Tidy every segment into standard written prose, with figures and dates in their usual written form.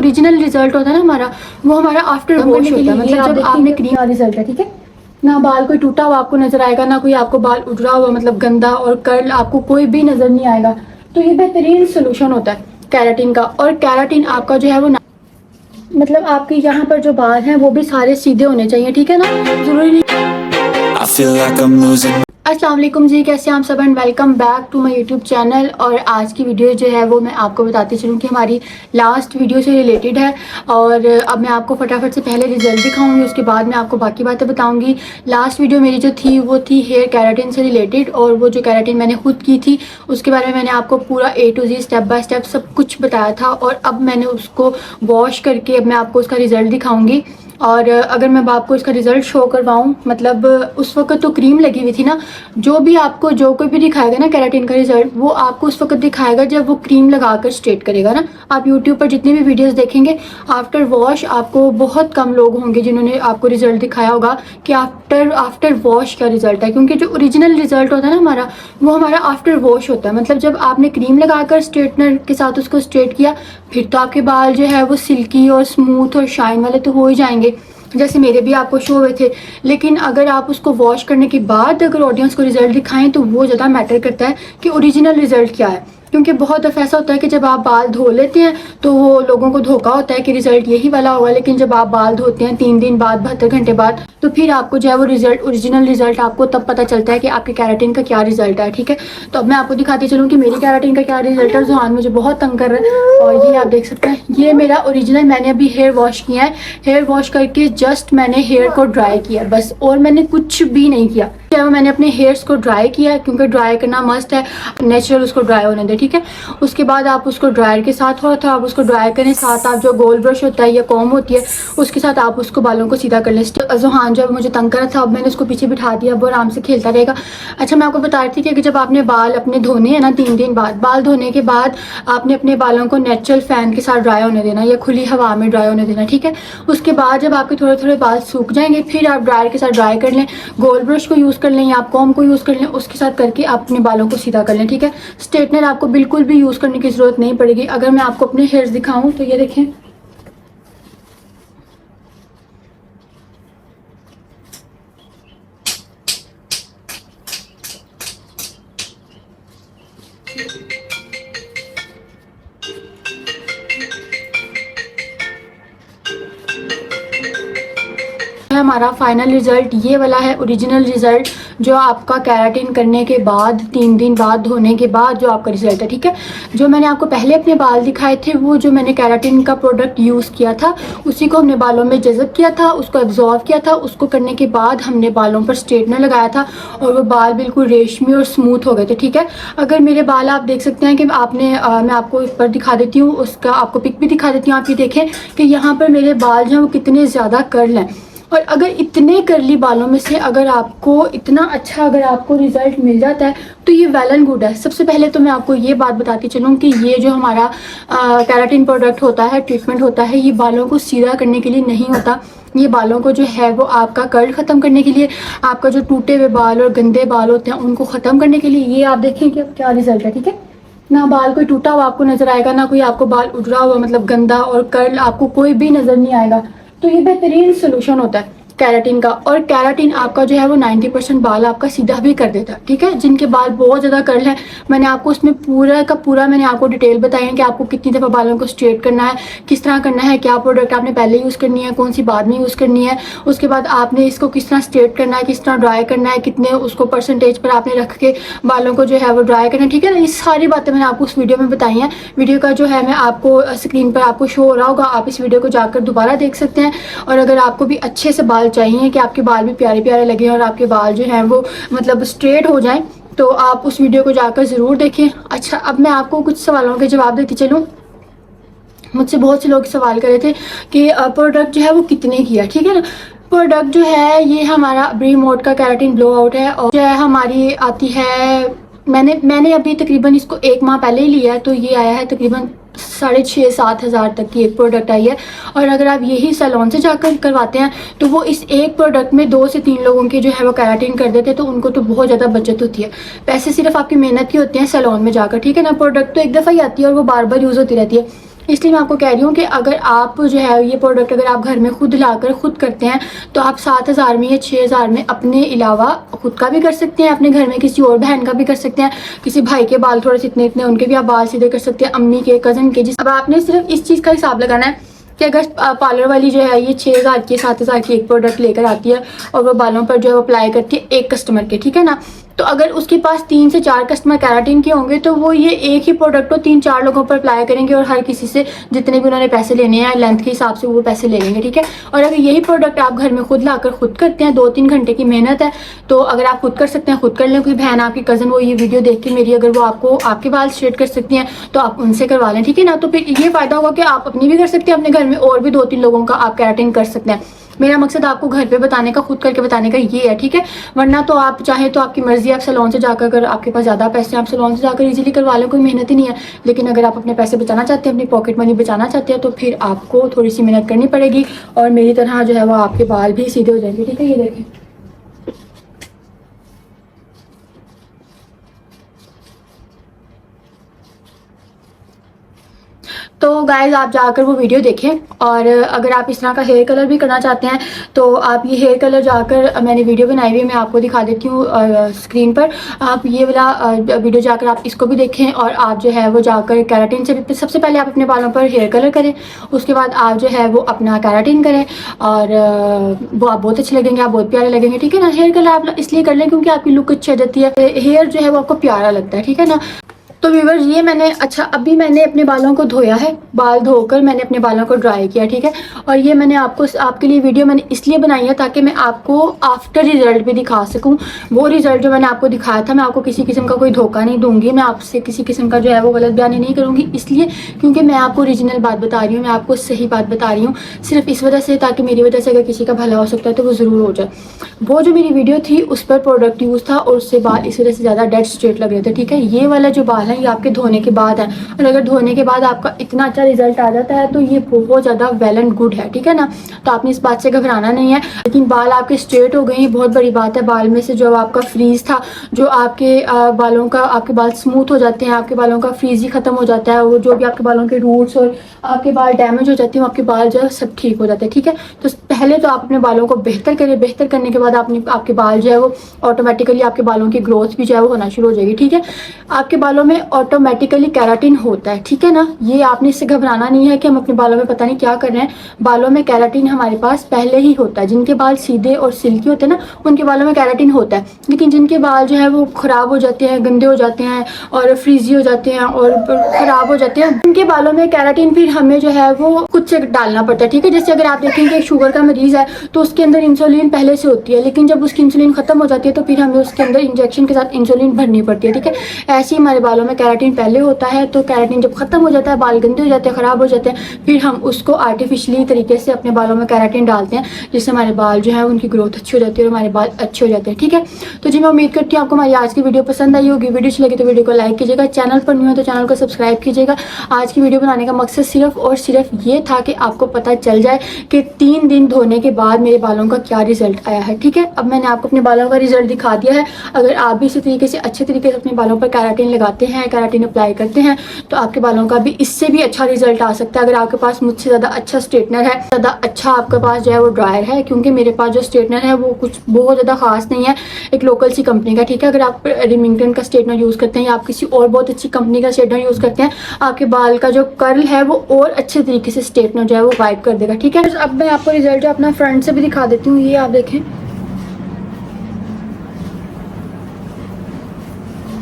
Original result होता है ना हमारा, वो हमारा आफ्टर वॉश होता है। मतलब जब आपने क्रीम का रिजल्ट है, ठीक है ना, बाल कोई टूटा हुआ आपको नजर आएगा, ना कोई आपको बाल उजड़ा हुआ मतलब गंदा और कर्ल आपको कोई भी नजर नहीं आएगा। तो ये बेहतरीन सोल्यूशन होता है केराटिन का। और केराटिन आपका जो है वो मतलब आपके यहाँ पर जो बाल हैं वो भी सारे सीधे होने चाहिए, ठीक है ना, जरूरी नहीं। अस्सलाम वालेकुम जी, कैसे हैं आप सब and welcome back to my YouTube channel. और आज की वीडियो जो है वो मैं आपको बताती चलूँ कि हमारी लास्ट वीडियो से रिलेटेड है। और अब मैं आपको फटाफट से पहले रिजल्ट दिखाऊंगी, उसके बाद मैं आपको बाकी बातें बताऊंगी। लास्ट वीडियो मेरी जो थी वो थी हेयर केराटिन से रिलेटेड, और वो जो केराटिन मैंने खुद की थी उसके बारे में मैंने आपको पूरा A to Z step by step सब कुछ बताया था। और अब मैंने उसको वॉश करके अब मैं आपको उसका रिज़ल्ट दिखाऊँगी। और अगर मैं आपको इसका रिज़ल्ट शो करवाऊँ, मतलब उस वक्त तो क्रीम लगी हुई थी ना, जो भी आपको जो कोई भी दिखाएगा ना केराटिन का रिज़ल्ट, वो आपको उस वक्त दिखाएगा जब वो क्रीम लगाकर स्ट्रेट करेगा ना। आप यूट्यूब पर जितनी भी वीडियोस देखेंगे आफ्टर वॉश, आपको बहुत कम लोग होंगे जिन्होंने आपको रिज़ल्ट दिखाया होगा कि आफ्टर वॉश का रिज़ल्ट है। क्योंकि जो ओरिजिनल रिज़ल्ट होता है ना हमारा, वो हमारा आफ्टर वॉश होता है। मतलब जब आपने क्रीम लगाकर स्ट्रेटनर के साथ उसको स्ट्रेट किया, फिर तो आपके बाल जो है वो सिल्की और स्मूथ और शाइन वाले तो हो ही जाएंगे, जैसे मेरे भी आपको शो हुए थे। लेकिन अगर आप उसको वॉश करने के बाद अगर ऑडियंस को रिजल्ट दिखाएं तो वो ज़्यादा मैटर करता है कि ओरिजिनल रिजल्ट क्या है। क्योंकि बहुत दफ़ा ऐसा होता है कि जब आप बाल धो लेते हैं तो वो लोगों को धोखा होता है कि रिजल्ट यही वाला होगा, लेकिन जब आप बाल धोते हैं 3 दिन बाद, 72 घंटे बाद, तो फिर आपको जो है वो रिजल्ट, ओरिजिनल रिजल्ट आपको तब पता चलता है कि आपके केराटिन का क्या रिजल्ट है, ठीक है। तो अब मैं आपको दिखाती चलूँ कि मेरी केराटिन का क्या रिजल्ट है। जुहान मुझे बहुत तंग कर रहा है, और ये आप देख सकते हैं, ये मेरा ओरिजिनल, मैंने अभी हेयर वॉश किया है। हेयर वॉश करके जस्ट मैंने हेयर को ड्राई किया बस, और मैंने कुछ भी नहीं किया। मैंने अपने हेयर्स को ड्राई किया, क्योंकि ड्राई करना मस्ट है, नेचुरल उसको ड्राई होने दें, ठीक है। उसके बाद आप उसको ड्रायर के साथ थोड़ा थोड़ा आप उसको ड्राई करें, साथ आप जो गोल ब्रश होता है या कॉम होती है उसके साथ आप उसको बालों को सीधा कर लें। जुहान जब मुझे तंग कर रहा था, अब मैंने उसको पीछे बिठा दिया, वो आराम से खेलता रहेगा। अच्छा, मैं आपको बता रही थी कि जब आपने बाल अपने धोने हैं ना 3 दिन बाद, बाल धोने के बाद आपने अपने बालों को नेचुरल फैन के साथ ड्राई होने देना या खुली हवा में ड्राई होने देना, ठीक है। उसके बाद जब आपके थोड़े थोड़े बाल सूख जाएंगे, फिर आप ड्रायर के साथ ड्राई कर लें, गोल ब्रश को यूज़ कर लें या आप कॉम को यूज़ कर लें, उसके साथ करके आप अपने बालों को सीधा कर लें, ठीक है। स्ट्रेटनर आपको बिल्कुल भी यूज़ करने की ज़रूरत नहीं पड़ेगी। अगर मैं आपको अपने हेयर्स दिखाऊं तो ये देखें, हमारा फाइनल रिजल्ट ये वाला है, ओरिजिनल रिजल्ट जो आपका केराटिन करने के बाद 3 दिन बाद धोने के बाद जो आपका रिजल्ट है, ठीक है। जो मैंने आपको पहले अपने बाल दिखाए थे, वो जो मैंने केराटिन का प्रोडक्ट यूज़ किया था उसी को हमने बालों में जज़ब किया था, उसको एब्जॉर्व किया था। उसको करने के बाद हमने बालों पर स्ट्रेटनर लगाया था और वो बाल बिल्कुल रेशमी और स्मूथ हो गए थे, ठीक है। अगर मेरे बाल आप देख सकते हैं कि आपने मैं आपको इस पर दिखा देती हूँ, उसका आपको पिक भी दिखा देती हूँ। आप ये देखें कि यहाँ पर मेरे बाल जो हैं वो कितने ज़्यादा कर्ल हैं। और अगर इतने करली बालों में से अगर आपको इतना अच्छा अगर आपको रिज़ल्ट मिल जाता है तो ये वेल एंड गुड है। सबसे पहले तो मैं आपको ये बात बताती चलूँ कि ये जो हमारा केराटिन प्रोडक्ट होता है, ट्रीटमेंट होता है, ये बालों को सीधा करने के लिए नहीं होता। ये बालों को जो है वो आपका कर्ल ख़त्म करने के लिए, आपका जो टूटे हुए बाल और गंदे बाल होते हैं उनको ख़त्म करने के लिए। ये आप देखें कि क्या रिज़ल्ट है, ठीक है ना, बाल कोई टूटा हुआ आपको नज़र आएगा, ना कोई आपको बाल उजड़ा हुआ मतलब गंदा और कर्ल आपको कोई भी नज़र नहीं आएगा। तो ये बेहतरीन सोल्यूशन होता है केराटिन का। और केराटिन आपका जो है वो 90% बाल आपका सीधा भी कर देता है, ठीक है। जिनके बाल बहुत ज़्यादा कर्ल है, मैंने आपको उसमें पूरा का पूरा मैंने आपको डिटेल बताई है कि आपको कितनी दफ़ा बालों को स्ट्रेट करना है, किस तरह करना है, क्या प्रोडक्ट आपने पहले यूज़ करनी है, कौन सी बाद में यूज़ करनी है, उसके बाद आपने इसको किस तरह स्ट्रेट करना है, किस तरह ड्राई करना है, कितने उसको परसेंटेज पर आपने रख के बालों को जो है वो ड्राई करना है, ठीक है ना। ये सारी बातें मैंने आपको उस वीडियो में बताई हैं। वीडियो का जो है मैं आपको स्क्रीन पर आपको शो हो रहा होगा, आप इस वीडियो को जाकर दोबारा देख सकते हैं। और अगर आपको भी अच्छे से बाल चाहिए कि आपके बाल भी प्यारे प्यारे लगे और आपके बाल जो हैं वो मतलब स्ट्रेट हो जाएं, तो आप उस वीडियो को जाकर ज़रूर देखें। अच्छा, अब मैं आपको कुछ सवालों के जवाब देती चलूँ। मुझसे बहुत से लोग सवाल कर रहे थे कि प्रोडक्ट जो है वो कितने की है, ठीक है ना। प्रोडक्ट जो है ये हमारा ब्री मोड का केराटिन ब्लो आउट है, और जो है हमारी आती है, मैंने अभी तकरीबन इसको 1 माह पहले ही लिया है, तो ये आया है तकरीबन 6,500-7 हज़ार तक की एक प्रोडक्ट आई है। और अगर आप यही सैलून से जाकर करवाते हैं तो वो इस एक प्रोडक्ट में 2 से 3 लोगों की जो है वो केराटिन कर देते हैं, तो उनको तो बहुत ज़्यादा बचत होती है। पैसे सिर्फ आपकी मेहनत की होती हैं सैलून में जाकर, ठीक है ना। प्रोडक्ट तो एक दफ़ा ही आती है और वो बार बार यूज़ होती रहती है। इसलिए मैं आपको कह रही हूँ कि अगर आप जो है ये प्रोडक्ट अगर आप घर में खुद लाकर खुद करते हैं तो आप 7,000 में या 6,000 में अपने अलावा खुद का भी कर सकते हैं, अपने घर में किसी और बहन का भी कर सकते हैं, किसी भाई के बाल थोड़े से इतने इतने उनके भी आप बाल सीधे कर सकते हैं, अम्मी के, कज़न के। जिस अब आपने सिर्फ इस चीज़ का हिसाब लगाना है कि अगर पार्लर वाली जो है ये 6,000 की 7,000 की एक प्रोडक्ट लेकर आती है और वो बालों पर जो है वो अप्लाई करती है एक कस्टमर के, ठीक है ना, तो अगर उसके पास 3 से 4 कस्टमर केराटिन के होंगे तो वो ये एक ही प्रोडक्ट को 3-4 लोगों पर अप्लाई करेंगे और हर किसी से जितने भी उन्होंने पैसे लेने हैं लेंथ के हिसाब से वो पैसे ले लेंगे, ठीक है। और अगर यही प्रोडक्ट आप घर में खुद लाकर खुद करते हैं, 2-3 घंटे की मेहनत है, तो अगर आप खुद कर सकते हैं खुद कर लें। कोई बहन आपकी कज़न वो ये वीडियो देख के मेरी अगर वो आपको आपके बाल स्ट्रेट कर सकती हैं तो आप उनसे करवा लें, ठीक है ना। तो फिर ये फ़ायदा होगा कि आप अपनी भी कर सकते हैं, अपने घर में और भी 2-3 लोगों का आप केराटिन कर सकते हैं। मेरा मकसद आपको घर पे बताने का, खुद करके बताने का ये है, ठीक है। वरना तो आप चाहें तो आपकी मर्जी, आप सैलून से जाकर, अगर आपके पास ज़्यादा पैसे आप सैलून से जाकर इजीली करवा लें, कोई मेहनत ही नहीं है। लेकिन अगर आप अपने पैसे बचाना चाहते हैं, अपनी पॉकेट मनी बचाना चाहते हैं, तो फिर आपको थोड़ी सी मेहनत करनी पड़ेगी और मेरी तरह जो है वो आपके बाल भी सीधे हो जाएंगे, ठीक है। ये देखें, तो गाइज़ आप जाकर वो वीडियो देखें। और अगर आप इस तरह का हेयर कलर भी करना चाहते हैं तो आप ये हेयर कलर जाकर, मैंने वीडियो बनाई हुई है, मैं आपको दिखा देती हूँ स्क्रीन पर। आप ये वाला वीडियो जाकर आप इसको भी देखें और आप जो है वो जाकर केराटिन से भी, सबसे पहले आप अपने बालों पर हेयर कलर करें, उसके बाद आप जो है वो अपना केराटिन करें और वो आप बहुत अच्छे लगेंगे, आप बहुत प्यारे लगेंगे, ठीक है ना। हेयर कलर आप इसलिए कर लें क्योंकि आपकी लुक अच्छी आ जाती है, हेयर जो है वो आपको प्यारा लगता है, ठीक है ना। तो व्यूअर्स ये मैंने, अच्छा अभी मैंने अपने बालों को धोया है, बाल धोकर मैंने अपने बालों को ड्राई किया, ठीक है। और ये मैंने आपके लिए वीडियो मैंने इसलिए बनाई है ताकि मैं आपको आफ्टर रिजल्ट भी दिखा सकूं। वो रिजल्ट जो मैंने आपको दिखाया था, मैं आपको किसी किस्म का कोई धोखा नहीं दूंगी, मैं आपसे किसी किस्म का जो है वो गलत बयानी नहीं करूँगी, इसलिए क्योंकि मैं आपको ओरिजिनल बात बता रही हूँ, मैं आपको सही बात बता रही हूँ, सिर्फ इस वजह से ताकि मेरी वजह से अगर किसी का भला हो सकता है तो वो ज़रूर हो जाए। वो जो मेरी वीडियो थी उस पर प्रोडक्ट यूज़ था और उससे बाल इस वजह से ज़्यादा डेड स्ट्रेट लग रहे थे, ठीक है। ये वाला जो बाल है ये आपके धोने के बाद है, और अगर धोने के बाद आपका इतना अच्छा रिजल्ट आ जाता है तो ये बहुत ज़्यादा वेल एंड गुड है, ठीक है ना। तो आपने इस बात से घबराना नहीं है। लेकिन बाल आपके स्ट्रेट हो गए, ये बहुत बड़ी बात है। बाल में से जो आपका फ्रीज था, जो आपके बालों का, आपके बाल स्मूथ हो जाते हैं, आपके बालों का फ्रीज ही खत्म हो जाता है, वो जो भी आपके बालों के रूट्स और आपके बाल डैमेज हो जाते हैं, आपके बाल जो है सब ठीक हो जाते हैं, ठीक है। तो पहले तो आप अपने बालों को बेहतर करें, बेहतर करने के बाद आपके बाल जो है वो ऑटोमेटिकली, आपके बालों की ग्रोथ भी जो है वो होना शुरू हो जाएगी, ठीक है। आपके बालों में ऑटोमेटिकली केराटिन होता है, ठीक है ना। ये आपने इससे घबराना नहीं है कि हम अपने बालों में पता नहीं क्या कर रहे हैं। बालों में केराटिन हमारे पास पहले ही होता है। जिनके बाल सीधे और सिल्की होते हैं ना, उनके बालों में केराटिन होता है। लेकिन जिनके बाल जो है वो ख़राब हो जाते हैं, गंदे हो जाते हैं और फ्रीजी हो जाते हैं और ख़राब हो जाते हैं, उनके बालों में केराटिन फिर हमें जो है वो खुद से डालना पड़ता है, ठीक है। जैसे अगर आप देखेंगे एक शुगर का मरीज़ है तो उसके अंदर इंसुलिन पहले से होती है, लेकिन जब उसकी इंसुलिन ख़त्म हो जाती है तो फिर हमें उसके अंदर इंजेक्शन के साथ इंसुलिन भरनी पड़ती है, ठीक है। ऐसे ही हमारे बालों में केराटिन पहले होता है, तो केराटिन जब ख़त्म हो जाता है, बाल गंदे हो जाते हैं, ख़राब हो जाते हैं, फिर हम उसको आर्टिफिशियली तरीके से अपने बालों में केराटिन डालते हैं, जिससे हमारे बाल जो है उनकी ग्रोथ अच्छी हो जाती है और हमारे बाल अच्छे हो जाते हैं, ठीक है। तो जी मैं उम्मीद करती हूँ आपको हमारी आज की वीडियो पसंद आई होगी। वीडियो अच्छी लगी तो वीडियो को लाइक कीजिएगा, चैनल पर न्यू है तो चैनल को सब्सक्राइब कीजिएगा। आज की वीडियो बनाने का मकसद सिर्फ और सिर्फ ये था कि आपको पता चल जाए कि 3 दिन धोने के बाद मेरे बालों का क्या रिजल्ट आया है, ठीक है। अब मैंने आपको अपने बालों का रिजल्ट दिखा दिया है। अगर आप भी इसी तरीके से अच्छे तरीके से अपने बालों पर केराटिन लगाते हैं, केराटिन अप्लाई करते हैं, तो आपके बालों का भी इससे भी अच्छा रिजल्ट आ सकता है। अगर आपके पास मुझसे ज़्यादा अच्छा स्ट्रेटनर है, ज़्यादा अच्छा आपके पास जो है वो ड्रायर है, क्योंकि मेरे पास जो स्ट्रेटनर है वो कुछ बहुत ज़्यादा खास नहीं है, एक लोकल सी कंपनी का, ठीक है। अगर आप रिमिंगटन का स्ट्रेटनर यूज़ करते हैं या आप किसी और बहुत अच्छी कंपनी का स्ट्रेटनर यूज़ करते हैं, आपके बाल का जो कर्ल है वो और अच्छे तरीके से स्ट्रेटनर जो है वो वाइप कर देगा, ठीक है। अब मैं आपको रिजल्ट अपना फ्रंट से भी दिखा देती हूँ। ये आप देखें,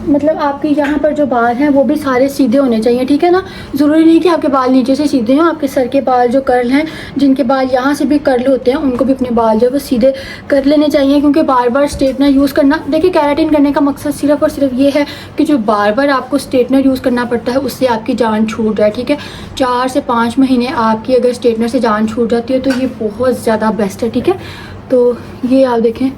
मतलब आपके यहाँ पर जो बाल हैं वो भी सारे सीधे होने चाहिए, ठीक है ना। ज़रूरी नहीं कि आपके बाल नीचे से सीधे हों, आपके सर के बाल जो कर्ल हैं, जिनके बाल यहाँ से भी कर्ल होते हैं, उनको भी अपने बाल जो है वो सीधे कर लेने चाहिए, क्योंकि बार बार स्ट्रेटनर यूज़ करना, देखिए केराटिन करने का मकसद सिर्फ और सिर्फ ये है कि जो बार बार आपको स्ट्रेटनर यूज़ करना पड़ता है उससे आपकी जान छूट जाए, ठीक है। 4 से 5 महीने आपकी अगर स्ट्रेटनर से जान छूट जाती है तो ये बहुत ज़्यादा बेस्ट है, ठीक है। तो ये आप देखें,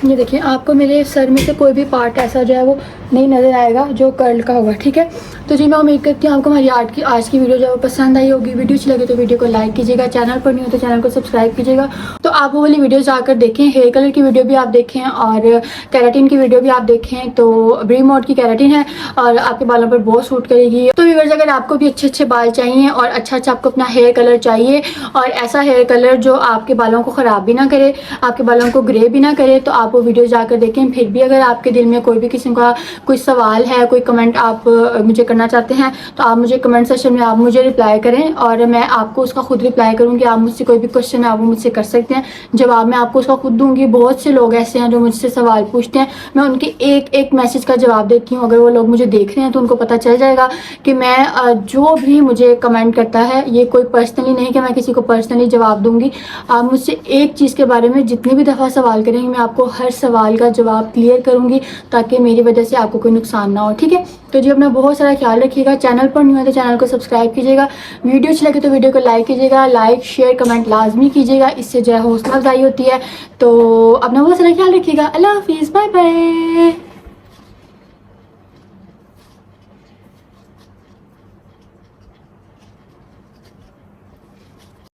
ये देखिए, आपको मेरे सर में से कोई भी पार्ट ऐसा जो है वो नहीं नज़र आएगा जो कर्ल का होगा, ठीक है। तो जी मैं उम्मीद करती हूँ आपको हमारी आज की वीडियो जो है पसंद आई होगी। वीडियो अच्छी लगे तो वीडियो को लाइक कीजिएगा, चैनल पर नहीं हो तो चैनल को सब्सक्राइब कीजिएगा। तो आप वो वाली वीडियोस जाकर देखें, हेयर कलर की वीडियो भी आप देखें और कैराटिन की वीडियो भी आप देखें। तो ब्री मोड की कैराटिन है और आपके बालों पर बहुत सूट करेगी। तो व्यूअर्स अगर आपको भी अच्छे अच्छे बाल चाहिए और अच्छा आपको अपना हेयर कलर चाहिए और ऐसा हेयर कलर जो आपके बालों को ख़राब भी ना करे, आपके बालों को ग्रे भी ना करे, तो आप वो वीडियो जाकर देखें। फिर भी अगर आपके दिल में कोई भी किस्म का कोई सवाल है, कोई कमेंट आप मुझे करना चाहते हैं तो आप मुझे कमेंट सेक्शन में आप मुझे रिप्लाई करें और मैं आपको उसका खुद रिप्लाई करूँगी। आप मुझसे कोई भी क्वेश्चन है आप वो मुझसे कर सकते हैं, जवाब मैं आपको उसका खुद दूँगी। बहुत से लोग ऐसे हैं जो मुझसे सवाल पूछते हैं, मैं उनके एक एक मैसेज का जवाब देती हूँ। अगर वो लोग मुझे देख रहे हैं तो उनको पता चल जाएगा कि मैं जो भी मुझे कमेंट करता है, ये कोई पर्सनली नहीं कि मैं किसी को पर्सनली जवाब दूँगी। आप मुझसे एक चीज़ के बारे में जितनी भी दफ़ा सवाल करेंगे मैं आपको हर सवाल का जवाब क्लियर करूँगी ताकि मेरी वजह से आपको कोई नुकसान ना हो, ठीक है। तो जी अपना बहुत सारा ख्याल रखिएगा। चैनल पर नहीं हो तो चैनल को सब्सक्राइब कीजिएगा। वीडियो अच्छी लगे तो वीडियो को लाइक कीजिएगा, लाइक शेयर कमेंट लाजमी कीजिएगा, इससे जो है हौसला अफजाई होती है। तो अपना बहुत सारा ख्याल रखिएगा। अल्लाह हाफिज़, बाय बाय।